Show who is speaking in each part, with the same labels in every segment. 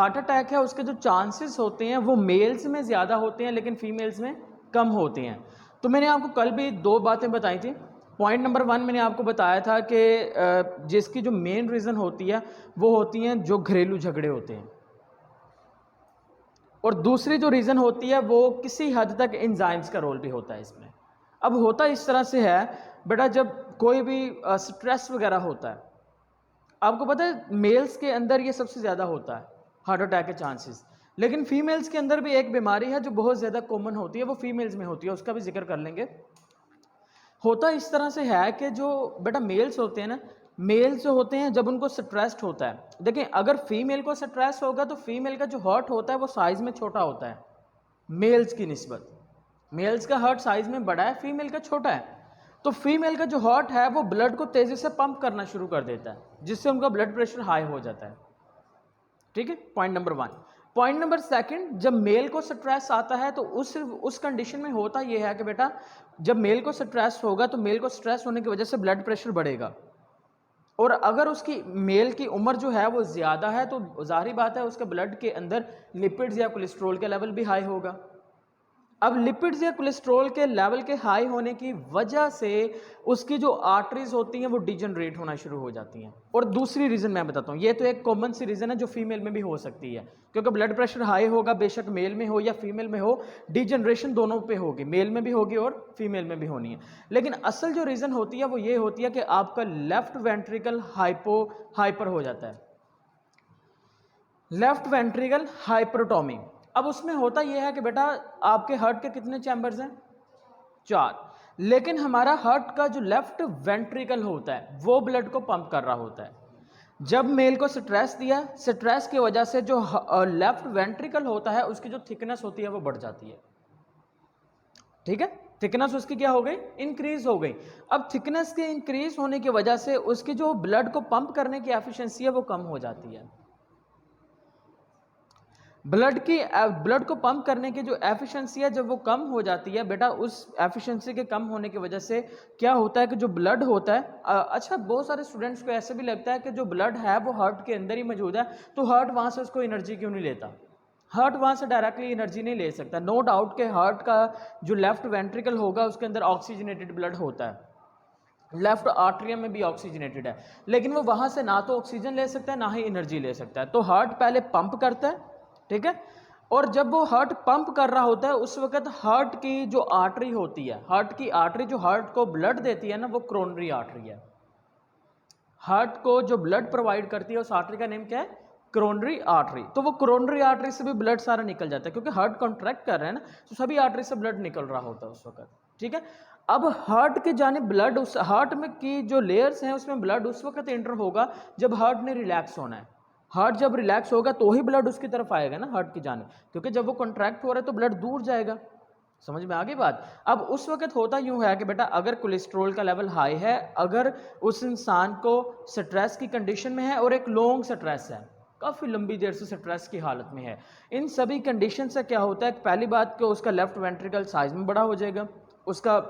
Speaker 1: Heart attack है उसके जो चांसेस होते हैं वो मेल्स में ज़्यादा होते हैं लेकिन फीमेल्स में कम होते हैं। तो मैंने आपको कल भी दो बातें बताई थी। पॉइंट नंबर 1 मैंने आपको बताया था कि जिसकी जो मेन रीज़न होती है वो होती हैं जो घरेलू झगड़े होते हैं, और दूसरी जो रीज़न होती है वो किसी हद तक एंजाइम्स का रोल भी होता है इसमें। अब होता इस तरह से है बेटा, जब कोई भी स्ट्रेस वगैरह होता है, आपको पता है मेल्स के अंदर ये सबसे ज़्यादा होता है हार्ट अटैक के चांसेस, लेकिन फीमेल्स के अंदर भी एक बीमारी है जो बहुत ज़्यादा कॉमन होती है, वो फीमेल्स में होती है, उसका भी जिक्र कर लेंगे। होता इस तरह से है कि जो बेटा मेल्स होते हैं ना, मेल्स जो होते हैं जब उनको स्ट्रेस्ड होता है, देखिए अगर फीमेल को स्ट्रेस होगा तो फीमेल का जो हार्ट होता है वो साइज़ में छोटा होता है मेल्स की निस्बत। मेल्स का हार्ट साइज में बड़ा है, फीमेल का छोटा है। तो फीमेल का जो हार्ट है वो ब्लड को तेजी से पंप करना शुरू कर देता है जिससे उनका ब्लड प्रेशर हाई हो जाता है। ठीक है, पॉइंट नंबर 1। पॉइंट नंबर 2, जब मेल को स्ट्रेस आता है तो उस कंडीशन में होता यह है कि बेटा जब मेल को स्ट्रेस होगा तो मेल को स्ट्रेस होने की वजह से ब्लड प्रेशर बढ़ेगा, और अगर उसकी मेल की उम्र जो है वो ज़्यादा है तो जाहिर बात है उसके ब्लड के अंदर लिपिड्स या कोलेस्ट्रॉल का लेवल भी हाई होगा। अब लिपिड्स या कोलेस्ट्रॉल के लेवल के हाई होने की वजह से उसकी जो आर्टरीज होती हैं वो डिजनरेट होना शुरू हो जाती हैं। और दूसरी रीज़न मैं बताता हूँ, ये तो एक कॉमन सी रीज़न है जो फीमेल में भी हो सकती है, क्योंकि ब्लड प्रेशर हाई होगा, बेशक मेल में हो या फीमेल में हो, डिजनरेशन दोनों पे होगी, मेल में भी होगी और फीमेल में भी होनी है। लेकिन असल जो रीज़न होती है वो ये होती है कि आपका लेफ्ट वेंट्रिकल हाइपर हो जाता है, लेफ्ट वेंट्रिकल हाइपरटोमी। अब उसमें होता यह है कि बेटा आपके हार्ट के कितने चैम्बर्स हैं? 4। लेकिन हमारा हार्ट का जो लेफ्ट वेंट्रिकल होता है वो ब्लड को पंप कर रहा होता है। जब मेल को स्ट्रेस दिया, स्ट्रेस की वजह से जो लेफ्ट वेंट्रिकल होता है उसकी जो थिकनेस होती है वो बढ़ जाती है। ठीक है, थिकनेस उसकी क्या हो गई? इंक्रीज हो गई। अब थिकनेस के इंक्रीज होने की वजह से उसकी जो ब्लड को पंप करने की एफिशिएंसी है वो कम हो जाती है। ब्लड को पंप करने की जो एफिशिएंसी है जब वो कम हो जाती है बेटा, उस एफिशिएंसी के कम होने की वजह से क्या होता है कि जो ब्लड होता है, अच्छा बहुत सारे स्टूडेंट्स को ऐसे भी लगता है कि जो ब्लड है वो हार्ट के अंदर ही मौजूद है तो हार्ट वहाँ से उसको एनर्जी क्यों नहीं लेता? हार्ट वहाँ से डायरेक्टली एनर्जी नहीं ले सकता। नो डाउट के हार्ट का जो लेफ्ट वेंट्रिकल होगा उसके अंदर ऑक्सीजनेटेड ब्लड होता है, लेफ्ट आर्टरियम में भी ऑक्सीजनेटेड है, लेकिन वो वहाँ से ना तो ऑक्सीजन ले सकता है ना ही एनर्जी ले सकता है। तो हार्ट पहले पंप करता है, ठीक है, और जब वो हार्ट पंप कर रहा होता है उस वक्त हार्ट की जो आर्टरी होती है, हार्ट की आर्टरी जो हार्ट को ब्लड देती है ना, वो क्रोनरी आर्टरी है। हार्ट को जो ब्लड प्रोवाइड करती है उस आर्टरी का नेम क्या है? Coronary artery. तो वो क्रोनरी आर्टरी से भी ब्लड सारा निकल जाता है, क्योंकि हार्ट कॉन्ट्रैक्ट कर रहे हैं ना, तो सभी आर्टरी से ब्लड निकल रहा होता है उस वक्त। ठीक है, अब हार्ट के जाने ब्लड उस हार्ट में की जो लेयर्स हैं उसमें ब्लड उस वक्त एंटर होगा जब हार्ट ने रिलैक्स होना है। हार्ट जब रिलैक्स होगा तो ही ब्लड उसकी तरफ आएगा ना हार्ट की जाने, क्योंकि जब वो कॉन्ट्रैक्ट हो रहा है तो ब्लड दूर जाएगा। समझ में आ गई बात? अब उस वक्त होता यूं है कि बेटा अगर कोलेस्ट्रॉल का लेवल हाई है, अगर उस इंसान को स्ट्रेस की कंडीशन में है और एक लॉन्ग स्ट्रेस है, काफ़ी लंबी देर से स्ट्रेस की हालत में है, इन सभी कंडीशन से क्या होता है, पहली बात कि उसका लेफ्ट वेंट्रिकल साइज में बड़ा हो जाएगा, उसका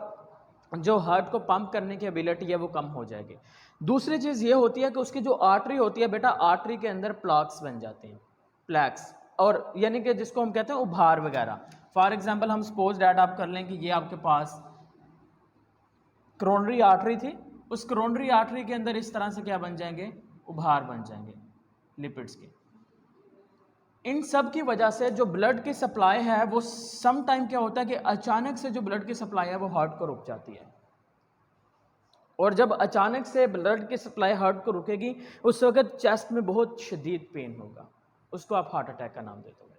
Speaker 1: जो हार्ट को पंप करने की एबिलिटी है वो कम हो जाएगी। दूसरी चीज़ ये होती है कि उसकी जो आर्टरी होती है बेटा, आर्टरी के अंदर प्लाक्स बन जाते हैं, प्लैक्स, और यानी कि जिसको हम कहते हैं उभार वगैरह। फॉर एग्जांपल हम सपोज डैट आप कर लें कि ये आपके पास क्रोनरी आर्टरी थी, उस क्रोनरी आर्टरी के अंदर इस तरह से क्या बन जाएंगे? उभार बन जाएंगे लिपिड्स के। इन सब की वजह से जो ब्लड की सप्लाई है वो सम टाइम क्या होता है कि अचानक से जो ब्लड की सप्लाई है वो हार्ट को रुक जाती है, और जब अचानक से ब्लड की सप्लाई हार्ट को रुकेगी उस वक्त चेस्ट में बहुत शदीद पेन होगा, उसको आप हार्ट अटैक का नाम देते हो।